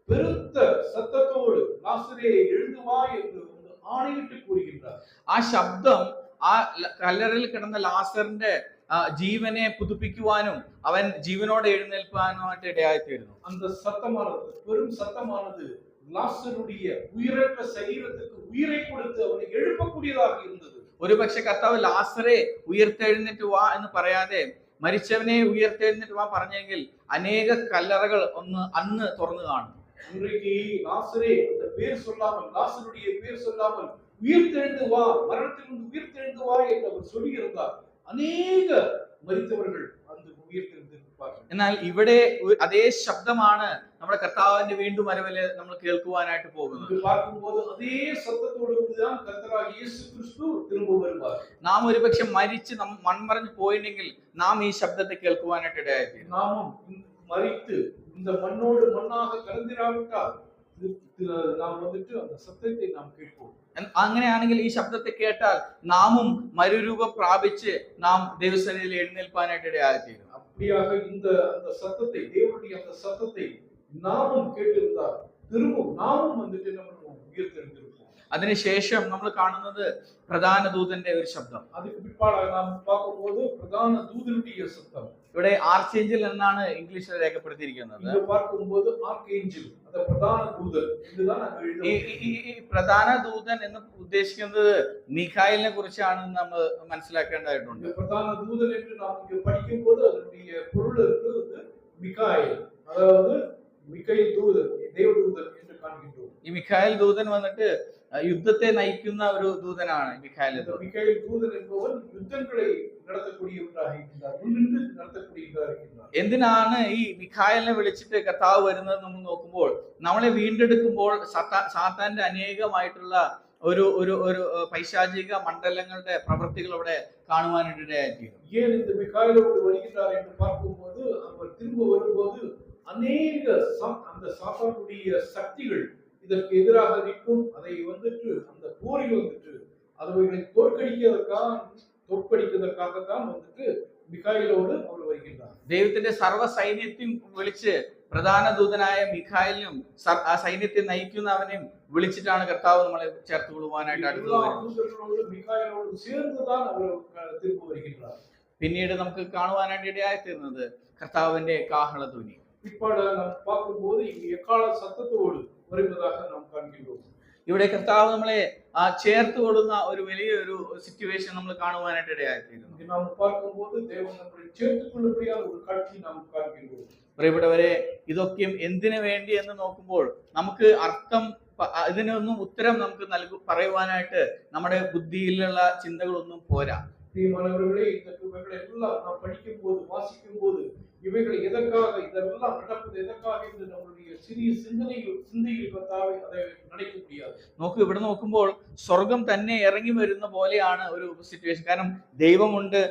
பெருத்த சத்தத்தோடு லாசரே எழுந்து வா என்று ആണയിട്ട് കൂറുകിன்றார். ആ ശബ്ദം ആ കല്ലറയിൽ കിടന്ന ലാസറിന്റെ ജീവനെ പുതുപ്പിക്കുവാനും അവൻ ജീവനോടെ എഴുന്നേൽപ്പാനുമായിട്ട് ഇടയായിത്തീരുന്നു. அந்த சத்தமானது, பெரும் சத்தமானது லாசருடைய உயிரற்ற சரீரத்துக்கு உயிரை கொடுத்து அவனை எழுப்பக்கூடியதாக இருந்தது. ഒരുപക്ഷെ കർത്താവ് ലാസറെ ഉയർത്തെഴുന്നേറ്റ് വാ എന്ന് പറയാതെ മരിച്ചവനെ ഉയർത്തെഴുന്നേറ്റ് വാ പറഞ്ഞെങ്കിൽ അനേക കല്ലറകൾ അന്ന് തുറന്നു കാണും. இன்றைக்கு லாசரே அந்த பேர் சொல்லாமல், லாசருடைய பேர் சொல்லாமல் உயிர்த்தெழுந்து வா, மரணத்திலிருந்து உயிர்த்தெழுந்து வா என்று அவர் சொல்லியிருந்தார். அநேக மரித்தவர்கள் அந்த ഉയർത്തെഴുന്നേൽപ്പാர்கள். എന്നാൽ ഇവിടെ അതേ ശബ്ദമാണ് നമ്മുടെ കർത്താവിന്റെ വീണ്ടും വരവില് നമ്മൾ കേൾക്കുവാനായിട്ട് പോകുന്നത്. பார்க்கும்போது அதே சத்தத்தோடு தான் கர்த்தராகிய இயேசு கிறிஸ்து திரும்ப வருவார். നാം ഒരുപക്ഷെ മരിച്ച് മൺമറഞ്ഞു പോയില്ലെങ്കിൽ നാം ഈ ശബ്ദത്തെ കേൾക്കുവാനായിട്ട് ഇടയായിത്തീരും. நாமும் மரித்து இந்த மண்ணோடு மண்ணாக கலந்திராவிட்டால் நாம் வந்துட்டு அந்த சத்தத்தை நாம் கேட்போம். അങ്ങനെയാണെങ്കിൽ ഈ ശബ്ദത്തെ കേട്ടാൽ നാമും മരുരൂപം പ്രാപിച്ച് നാം ദൈവസന്നിധിയിൽ എഴുന്നേൽപ്പാനായിട്ട് ഇടയായിത്തീരും. அப்படியாக இந்த அந்த சத்தத்தை, தேவனுடைய அந்த சத்தத்தை நாமும் கேட்டிருந்தால் திரும்ப நாமும் வந்துட்டு நம்ம உயர்த்தெழுந்திருப்போம். അതിനുശേഷം നമ്മൾ കാണുന്നത് പ്രധാന ദൂതന്റെ ഒരു ശബ്ദം. அதுக்கு பிற்பாடாக நாம் பார்க்கும்போது பிரதான தூதனுடைய சத்தம். ഇവിടെ ആർച്ചേഞ്ചൽ എന്നാണ് ഇംഗ്ലീഷിൽ രേഖപ്പെടുത്തിയിരിക്കുന്നത്. இங்க பார்க்கும்போது ஆர்க்கேஞ்சல், அந்த பிரதான தூதன் என்றுதான் நாங்கள் எழுதுகிறோம். ഈ പ്രധാന ദൂതൻ എന്ന് ഉദ്ദേശിക്കുന്നത് മിഖായിലിനെ കുറിച്ചാണ് നമ്മൾ മനസ്സിലാക്കേണ്ടതായിട്ടുണ്ട്. பிரதான தூதன் என்று நாம் இங்க படிக்கும்போது அதனுடைய பொருள் வந்து மிகாயில், அதாவது மிகாயில் தூதன், தேவதூதன் என்று காண்கின்றோம். ഈ മിഖായിൽ ദൂതൻ വന്നിട്ട് യുദ്ധത്തെ നയിക്കുന്ന ഒരു ദൂതനാണ് മിഖായിൽ. மிகாயில் தூதன் என்பவன் யுத்தங்களை நடத்தக்கூடியவராக இருக்கிறார், முன்னின்று நடத்தக்கூடியவராக இருக்கிறார். എന്തിനാണ് ഈ മിഖായിലിനെ വിളിച്ചിട്ട് കർത്താവ് വരുന്നത് നമ്മൾ നോക്കുമ്പോൾ, നമ്മളെ വീണ്ടെടുക്കുമ്പോൾ സാത്താന്റെ അനേകമായിട്ടുള്ള ഒരു ഒരു ഒരു പൈശാചിക മണ്ഡലങ്ങളുടെ പ്രവൃത്തികൾ അവിടെ കാണുവാനായിട്ട് ഇടയായിത്തീരും. ஏன் இந்த மிகாயிலோடு வருகிறார் என்று பார்க்கும்போது, அவர் திரும்ப வரும்போது அநேக அந்த சாத்தானுடைய சக்திகள் இதற்கு எதிராக நிற்கும். அதை வந்துட்டு அந்த போரில் வந்துட்டு அவைகளை தோற்கடிப்பதற்காகத்தான் வந்துட்டு മിഖായിലോട് അവർ വരുகிறார். ദൈവത്തിന്റെ സർവ്വ സൈന്യത്തെയും വിളിച്ച് പ്രധാന ദൂതനായ മിഖായിലിനും ആ സൈന്യത്തെ നയിക്കുന്നവനെയും വിളിച്ചിട്ടാണ് കർത്താവ് നമ്മളെ ചേർത്ത് കൊള്ളുവാനായിട്ട് അടുത്തത്. പിന്നീട് നമുക്ക് കാണുവാനായിട്ട് ഇടയായിത്തീരുന്നത് കർത്താവിന്റെ കാഹളധ്വനി. ഇവിടെ കർത്താവ് നമ്മളെ ചേർത്ത് കൊള്ളുന്ന ഒരു വലിയൊരു സിറ്റുവേഷൻ നമ്മൾ കാണുവാനായിട്ട് ഇടയായിത്തീരുന്നു. പ്രിയപ്പെട്ടവരെ, ഇതൊക്കെയും എന്തിനു വേണ്ടി എന്ന് നോക്കുമ്പോൾ നമുക്ക് അർത്ഥം, ഇതിനൊന്നും ഉത്തരം നമുക്ക് പറയുവാനായിട്ട് നമ്മുടെ ബുദ്ധിയിലുള്ള ചിന്തകളൊന്നും പോരാ. பிரியமானவர்களே, இந்த இவைகளை எல்லாம் நாம் படிக்கும் போது, வாசிக்கும் போது, இவைகள் எதற்காக, இதெல்லாம் நடப்பது எதற்காக என்று நம்முடைய சிறிய சிந்தையில் கர்த்தாவே அதை நினைக்க முடியாது. നോക്കൂ, ഇവിടെ നോക്കുമ്പോൾ സ്വർഗം തന്നെ ഇറങ്ങി വരുന്ന പോലെയാണ് ഒരു സിറ്റുവേഷൻ. കാരണം ദൈവമുണ്ട്,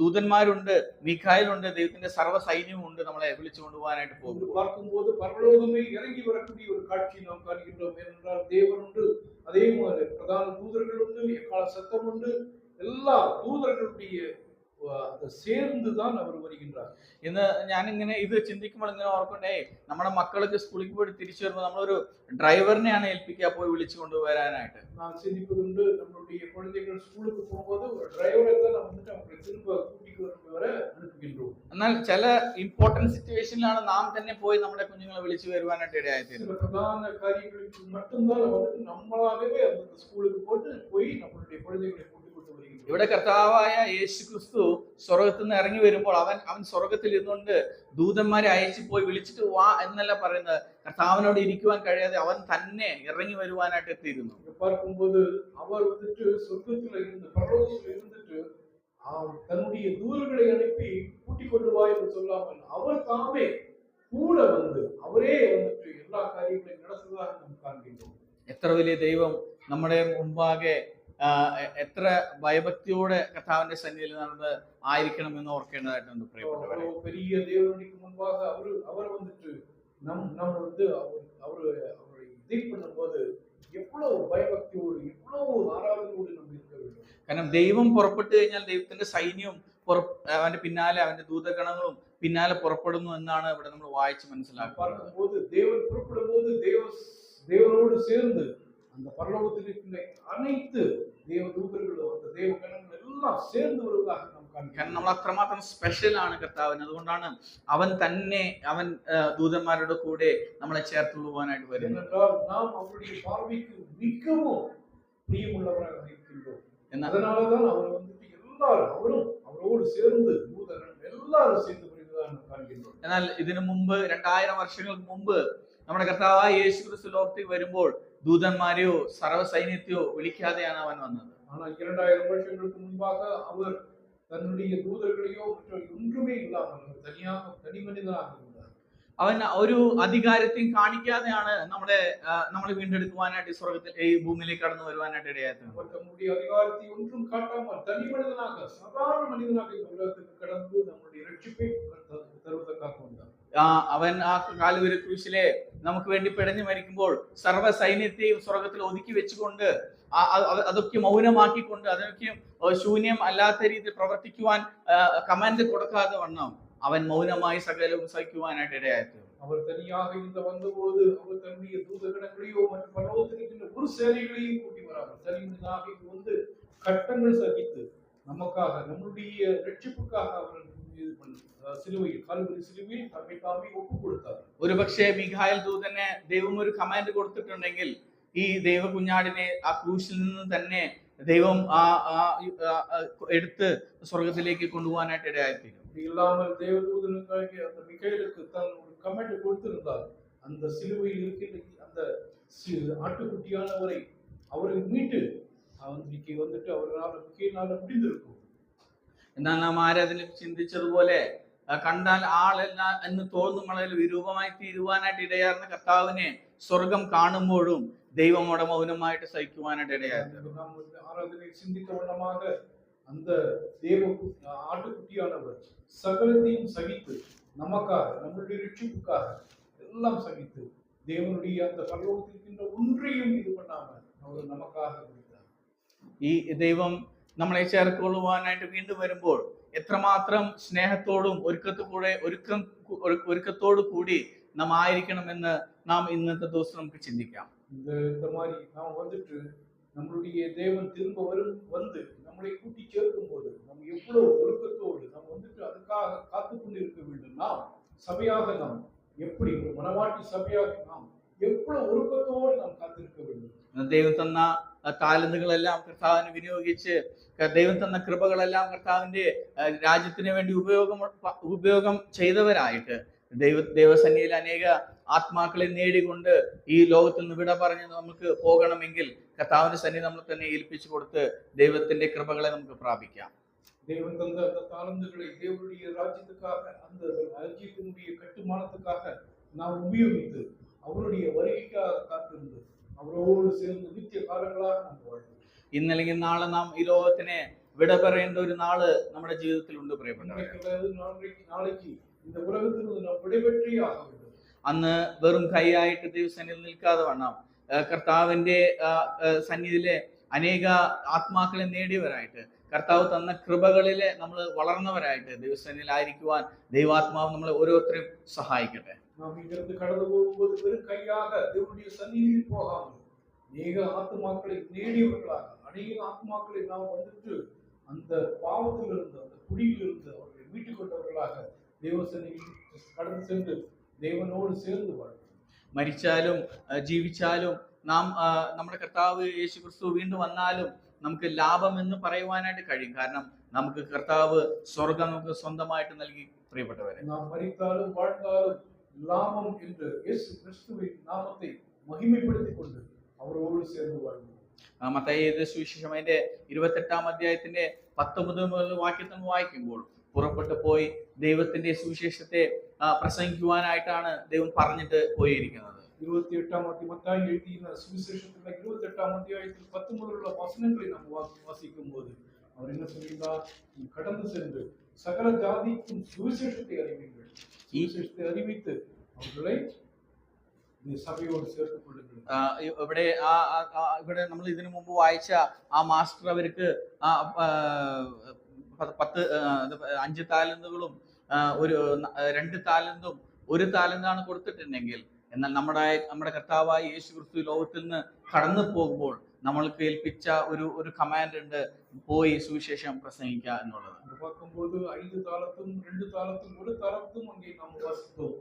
ദൂതന്മാരുണ്ട്, മീഖായേലുണ്ട്, ദൈവത്തിന്റെ സർവ്വ സൈന്യവും ഉണ്ട് നമ്മളെ വിളിച്ചു കൊണ്ടുപോകാനായിട്ട് என்று പോകും. பார்க்கும்போது பரலோகமே இறங்கி வரக்கூடிய ஒரு காட்சி நாம் காண்கின்றோம். ஏனென்றால் தேவன் உண்டு, அதே மாதிரி பிரதான தூதர்கள் உண்டு, எக்கால சத்தம் உண்டு, എല്ലാ ദൂതர்களுடைய சேர்ந்துதான் அவர் வருகின்றார். ഇന്ന് ഞാനിങ്ങനെ ഇത് ചിന്തിക്കുമ്പോൾ ഇങ്ങനെ ഓർക്കണ്ടേ, നമ്മുടെ മക്കൾക്ക് സ്കൂളിൽ പോയി തിരിച്ചു വരുമ്പോൾ നമ്മളൊരു ഡ്രൈവറിനെയാണ് ഏൽപ്പിക്കുക പോയി വിളിച്ചു കൊണ്ടുവരാനായിട്ട്. நான் சிந்திப்பதுண்டு, நம்மளுடைய குழந்தைகள் ஸ்கூலுக்கு போகும்போது ஒரு டிரைவரை தான் நம்ம வந்துட்டு அவங்களை திரும்ப கூட்டிட்டு வர அனுப்புகின்றோம். എന്നാൽ ചില ഇമ്പോർട്ടന്റ് സിറ്റുവേഷനിലാണ് നാം തന്നെ പോയി നമ്മുടെ കുഞ്ഞുങ്ങളെ വിളിച്ചു വരുവാനായിട്ട് ഇടയായിത്തീരുന്നത്. சில பிரதான காரியங்களுக்கு மட்டும்தான் நம்ம வந்துட்டு நம்மளாகவே அந்த ஸ்கூலுக்கு போய் நம்மளுடைய குழந்தைகளை ഇവിടെ കർത്താവായ യേശു ക്രിസ്തു സ്വർഗത്തിൽ നിന്ന് ഇറങ്ങി വരുമ്പോൾ അവൻ സ്വർഗത്തിൽ ഇരുന്നുകൊണ്ട് ദൂതന്മാരെ അയച്ചു പോയി വിളിച്ചിട്ട് വാ എന്നല്ല പറയുന്നത്. കർത്താവിനോട് ഇരിക്കുവാൻ കഴിയാതെ അവൻ തന്നെ ഇറങ്ങി വരുവാനായിട്ട് എത്തിയിരുന്നു. பார்க்கும்போது அவர் வந்துட்டு சொர்க்கத்தில் இருந்து பரலோகத்தில் இருந்துட்டு தன்னுடைய தூதர்களை அனுப்பி கூட்டிக் கொண்டு வா என்று சொல்லாமல் அவர் தாமே கூட வந்து அவரே வந்துட்டு எல்லா காரியங்களையும் நடத்துவதாக நாம் காண்கின்றோம். എത്ര വലിയ ദൈവം നമ്മുടെ മുമ്പാകെ എത്ര ഭയഭക്തിയോടെ കർത്താവിന്റെ സന്നിധിയിൽ നടന്ന് ആയിരിക്കണം എന്ന് ഓർക്കേണ്ടതായിട്ടുണ്ട് പ്രിയപ്പെട്ടവരെ. பெரிய தேவனுக்கு முன்பாக அவர் வந்துட்டு நம்ம வந்து அவரை இதை பண்ணும்போது எவ்வளவு பயபக்தியோடு எவ்வளவு ஆராதனையோடு நம்ம இருக்க வேண்டும். കാരണം ദൈവം പുറപ്പെട്ടു കഴിഞ്ഞാൽ ദൈവത്തിന്റെ സൈന്യവും അവന്റെ പിന്നാലെ അവന്റെ ദൂതഗണങ്ങളും പിന്നാലെ പുറപ്പെടുന്നു എന്നാണ് ഇവിടെ നമ്മൾ വായിച്ച് മനസ്സിലാക്കുന്നത്. தேவன் புறப்படும் போது தேவனோடு சேர்ந்து அந்த பரலோகத்தில் இருக்கின்ற அனைத்து தேவ தூதர்களும் அந்த தேவ கணங்கள் எல்லாம் சேர்ந்து வருவதாக நாம் കാരണം നമ്മൾ അത്രമാത്രം സ്പെഷ്യൽ ആണ് കർത്താവിന്. അതുകൊണ്ടാണ് അവൻ തന്നെ അവൻ ദൂതന്മാരുടെ കൂടെ നമ്മളെ ചേർത്ത് കൊണ്ടുപോകാനായിട്ട് വരുന്നത്. നാം അവരുടെ பார்வைக்கு மிகவும் பிரியமுள்ளவராக இருக்கின்றோம். அதனாலதான் அவர் வந்துட்டு எல்லாரும் அவரோடு சேர்ந்து ദൂതഗണം எல்லாரும் சேர்ந்து வருவதாக நாம் காண்கின்றோம். എന്നാൽ ഇതിനു മുമ്പ് 2000 വർഷങ്ങൾക്ക് മുമ്പ് നമ്മുടെ കർത്താവായ യേശു ക്രിസ്തു ലോകത്തേക്ക് വരുമ്പോൾ ദൂതന്മാരെയോ സർവ്വസൈന്യത്തെയോ വിളിക്കാതെയാണ് അവൻ വന്നത്. ஆனால் 2000 வருஷங்களுக்கு முன்பாக அவர் தன்னுடைய தூதர்களையோ மற்ற ஒன்றுமே இல்லாமல் தனி மனிதனாக இருந்தார். അവൻ ഒരു അധികാരത്തെയും കാണിക്കാതെയാണ് നമ്മളെ വീണ്ടെടുക്കുവാനായിട്ട് സ്വർഗത്തിൽ ഈ ഭൂമിയിലേക്ക് കടന്നു വരുവാനായിട്ട് ഇടയായത്. நம்முடைய அதிகாரத்தை ஒன்றும் காட்டாமல் தனி மனிதனாக சாதாரண மனிதனாக இந்த உலகத்துக்கு கடந்து நம்முடைய ரட்சிப்பை தருவதற்காக வந்தார். അവൻ ആ കാൽവരി ക്രൂശിലെ നമുക്ക് വേണ്ടി പിടഞ്ഞു മരിക്കുമ്പോൾ സർവ്വ സൈന്യത്തെയും സ്വർഗത്തിൽ ഒതുക്കി വെച്ചുകൊണ്ട് അതൊക്കെ മൗനമാക്കിക്കൊണ്ട് അതൊക്കെ ശൂന്യം അല്ലാത്ത രീതിയിൽ പ്രവർത്തിക്കുവാൻ കമാൻഡ് കൊടുക്കാതെ വണ്ണം അവൻ മൗനമായി സകലവും സഹിക്കുവാനായിട്ട് ഇടയായത്. அவர் தனியாக இந்த வந்தபோது அவர் தன்னுடைய தூதகணங்களையோ மற்ற பரலோகத்தில் இருக்கின்ற ஒரு சேனைகளையும் கூட்டி வராமல் தனிமனிதனாக வந்து கட்டங்கள் சகித்து நமக்காக நம்முடைய ரட்சிப்புக்காக அவர் ഒരുപക്ഷെ മീഖായേൽ ദൂതനെ ദൈവം ഒരു കമാൻഡ് കൊടുത്തിട്ടുണ്ടെങ്കിൽ ഈ ദൈവ കുഞ്ഞാടിനെ ആ ക്രൂശിൽ നിന്ന് തന്നെ ദൈവം എടുത്ത് സ്വർഗത്തിലേക്ക് കൊണ്ടുപോകാനായിട്ട് ഇടയായിത്തീരും. இல்லாமல் தேவதூதனுக்கு அந்த மிகாயேலுக்கு தான் ஒரு கமாண்ட் கொடுத்திருந்தால் அந்த சிலுவையில் இருக்கின்ற அந்த ஆட்டுக்குட்டியானவரை அவரை மீட்டு அவருக்கு வந்துட்டு அவரால் மிகாயேலால முடிந்திருக்கும். എന്നാൽ നാം ആരാധന ചിന്തിച്ചതുപോലെ കണ്ടാൽ ആളല്ല എന്ന് തോന്നുമ്പോൾ വിരൂപമായി തീരുവാനായിട്ട് ഇടയാറുന്ന കർത്താവിനെ സ്വർഗം കാണുമ്പോഴും ദൈവം അവിടെ മൗനമായിട്ട് സഹിക്കുവാനായിട്ട് ഇടയായിരുന്നു. ആരാധനയെ ചിന്തിച്ച വണ്ണமாக அந்த தேவ ஆட்டுக்குட்டியானவர் சகலத்தையும் சகித்து நமக்காக நம்முடைய ரட்சிப்புக்காக எல்லாம் சகித்து தேவனுடைய அந்த பரலோகத்தில் இருக்கின்ற ஒன்றையும் இது பண்ணாம அவர் நமக்காக கொடுத்தார். ഈ ദൈവം നമ്മളെ ചേർക്കൊള്ളുവാനായിട്ട് വീണ്ടും വരുമ്പോൾ എത്രമാത്രം സ്നേഹത്തോടും ഒരുക്കത്തോടു കൂടി നാം ആയിരിക്കണമെന്ന് നാം ഇന്നത്തെ ദിവസം നമുക്ക് ചിന്തിക്കാം. இந்த மாதிரி நாம் வந்துட்டு நம்மளுடைய தேவன் திரும்ப வந்து நம்மளை கூட்டி சேர்க்கும் போது நம்ம எவ்வளவு ஒழுக்கத்தோடு நம்ம வந்துட்டு அதுக்காக காத்து கொண்டு இருக்க வேண்டும். நாம் சபையாக நாம் எப்படி ஒரு மனவாட்டி சபையாக நாம் എപ്പോഴും ഒരുക്കത്തോടെ നാം കാത്തിരിക്ക வேண்டும். ദൈവം തന്ന താലന്തുകളെല്ലാം കർത്താവിന് വിനിയോഗിച്ച് ദൈവം തന്ന കൃപകളെല്ലാം കർത്താവിന്റെ രാജ്യത്തിന് വേണ്ടി ഉപയോഗം ചെയ്തവരായിട്ട് ദൈവസന്നിധിയിൽ അനേക ആത്മാക്കളെ നേടിക്കൊണ്ട് ഈ ലോകത്തിൽ നിന്ന് വിട പറഞ്ഞ് നമുക്ക് പോകണമെങ്കിൽ കർത്താവിന്റെ സന്നിധി നമ്മൾ തന്നെ ഏൽപ്പിച്ചു കൊടുത്ത് ദൈവത്തിന്റെ കൃപകളെ നമുക്ക് പ്രാപിക്കാം. தேவன் தந்த அந்த தாளந்துகளை தேவனுடைய ராஜ்யத்துக்காக, அந்த ராஜ்யத்தினுடைய கட்டுமானத்துக்காக நாம் உபயோகித்து அவருடைய வருகைக்காக காத்திருந்து അവരോട് ചേർന്ന് നിത്യകാലങ്ങളാக നാം വാഴും. ഇന്നല്ലെങ്കിൽ നാളെ നാം ഈ ലോകത്തിനെ വിട പറയേണ്ട ഒരു നാള് നമ്മുടെ ജീവിതത്തിൽ ഉണ്ട് പ്രിയപ്പെട്ടവരെ. നാളേക്ക് இந்த உலகத்தில் நாம் விடைபெற்றே ஆக வேண்டும். അന്ന് വെറും കൈയായിട്ട് ദൈവസന്നിധിയിൽ നിൽക്കാതെ വേണം കർത്താവിന്റെ സന്നിധിയിലെ അനേക ആത്മാക്കളെ നേടിയവരായിട്ട്, കർത്താവ് തന്ന കൃപകളിലെ നമ്മൾ വളർന്നവരായിട്ട് ദൈവസന്നിധിയിലായിരിക്കുവാൻ ദൈവാത്മാവ് നമ്മളെ ഓരോരുത്തരെയും സഹായിക്കട്ടെ. நாம் இங்கிருந்து கடந்து போகும்போது வெறும் கையாக தேவனுடைய சந்நிதியில் போகாமல் அநேக ஆத்மாக்களை நேடியவர்களாக, அநேக ஆத்மாக்களை நாம் வந்துட்டு அந்த பாவத்திலிருந்து, அந்த குடியிலிருந்து அவர்களை மீட்டுக் கொண்டவர்களாக தேவ சந்நிதியில் கடந்து சென்று தேவனோடு சேர்ந்து வாழ்வோம். മരിച്ചാലും ജീവിച്ചാലും നാം നമ്മുടെ കർത്താവ് യേശു ക്രിസ്തു വീണ്ടും വന്നാലും നമുക്ക് ലാഭം എന്ന് പറയുവാനായിട്ട് കഴിയും. കാരണം നമുക്ക് കർത്താവ് സ്വർഗം നമുക്ക് സ്വന്തമായിട്ട് നൽകി പ്രിയപ്പെട്ടവരെ. നാം മരിച്ചാലും വാഴ്ത്താലും ലാഭം എന്ന് യേശു ക്രിസ്തുവിൻ നാമത്തെ മഹിമപ്പെടുത്തിക്കൊണ്ട് അവരോട് ചേർന്ന് വാഴുന്നു. മത്തായി സുവിശേഷം അതിന്റെ 28-ാം അധ്യായത്തിന്റെ 19 വാക്യത്തിൽ വായിക്കുമ്പോൾ പുറപ്പെട്ടു പോയി ദൈവത്തിന്റെ സുവിശേഷത്തെ പ്രസംഗിക്കുവാനായിട്ടാണ് ദൈവം പറഞ്ഞിട്ട് പോയിരിക്കുന്നത്. 28-ാം മത്തായി എഴുതിയ സുവിശേഷത്തിലെ 28-ാം അധ്യായത്തിൽ 10 വചനങ്ങളെ നാം വാസിക്കുമ്പോൾ அவர் என்ன சொல்கிறார்? கடந்து சென்று சகல ஜாதிக்கும் சுவிசேஷத்தை அறிவிங்கள். சுவிசேஷத்தை அறிவித்து அவர்களை സഭയോട് ചേർത്ത് കൊള്ളുക. ഇവിടെ നമ്മൾ ഇതിനു മുമ്പ് വായിച്ച ആ മാസ്റ്റർ അവർക്ക് 5 താലന്തുകളും 2 താലന്തും 1 താലന്താണ് കൊടുത്തിട്ടുണ്ടെങ്കിൽ, എന്നാൽ നമ്മുടെ കർത്താവായ യേശു ക്രിസ്തു ലോകത്തിൽ നിന്ന് കടന്നു പോകുമ്പോൾ നമ്മൾക്ക് ഏൽപ്പിച്ച ഒരു കമാൻഡ് ഉണ്ട്, പോയി സുവിശേഷം പ്രസംഗിക്കുക എന്നുള്ളത്. பார்க்கும்போது 5 தாளத்தும் 2 தாளத்தும் 1 தாளத்தும் அங்கே நாம் வாசித்தோம்.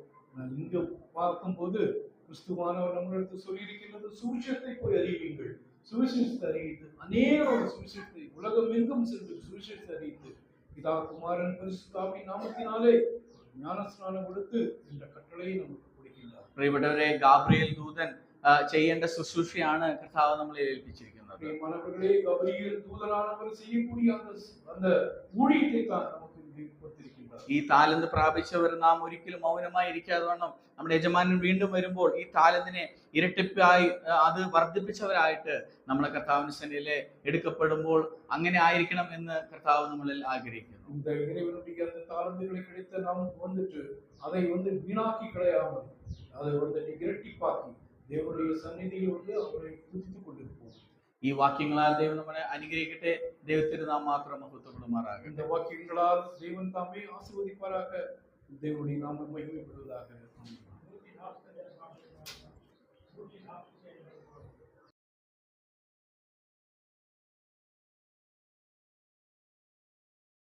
இங்க பார்க்கும்போது கிறிஸ்துவானவர் நம்மளுக்கு சொல்லியிருக்கிறது, சுவிசேஷத்தை போய் அறிவியுங்கள். சுவிசேஷத்தை அறிவித்து அநேக சுவிசேஷத்தை உலகம் எங்கும் சென்று சுவிசேஷத்தை அறிவித்து பிதா குமாரன் பரிசுத்தாவின் நாமத்தினாலே ஞானஸ்நானம் கொடுத்து என்ற கட்டளையை நமக்கு கொடுக்கிறார். പ്രിയപ്പെട്ടവരെ, ഗാബ്രിയേൽ ദൂതൻ ചെയ്യേണ്ട ശുശ്രൂഷയാണ് കർത്താവ് നമ്മളെ ഏൽപ്പിച്ചിരിക്കുന്നത്. പ്രിയമാനവர்களே, ഗബ്രിയേൽ ദൂതനാണവർ ചെയ്യக்கூடிய அந்த ஊழியத்தை தான் நமக்கு കൊടുത്തിരിക്കുന്നത്. ഈ താലന്ത് പ്രാപിച്ചവർ നാം ഒരിക്കലും മൗനമായി ഇരിക്കാതെ വേണം, നമ്മുടെ യജമാനൻ വീണ്ടും വരുമ്പോൾ ഈ താലന്തിനെ ഇരട്ടിപ്പായി അത് വർദ്ധിപ്പിച്ചവരായിട്ട് നമ്മളെ കർത്താവിന്റെ സന്നിധിയിലെ എടുക്കപ്പെടുമ്പോൾ അങ്ങനെ ആയിരിക്കണം എന്ന് കർത്താവ് നമ്മളിൽ ആഗ്രഹിക്കുന്നു. இந்த இறைவனுடைய அந்த தாளந்துகளை கிடைத்த நாம் வந்துட்டு அதை வீணாக்கி கிடையாமல் அதை இரட்டிப்பாக்கி தேவனுடைய சந்நிதியில் அவரை துதித்துக் கொண்டிருப்போம். ഈ വാക്യങ്ങളാൽ ദൈവം നമ്മളെ അനുഗ്രഹിക്കട്ടെ. ദൈവത്തിന് നാം മാത്രം മഹത്വപ്പെടുമാറാകട്ടെ. இந்த வாக்கியங்களால் தேவன் தாமே ஆசீர்வதிப்பாராக. தேவனுடைய நாமம் மகிமைப்படுவதாக.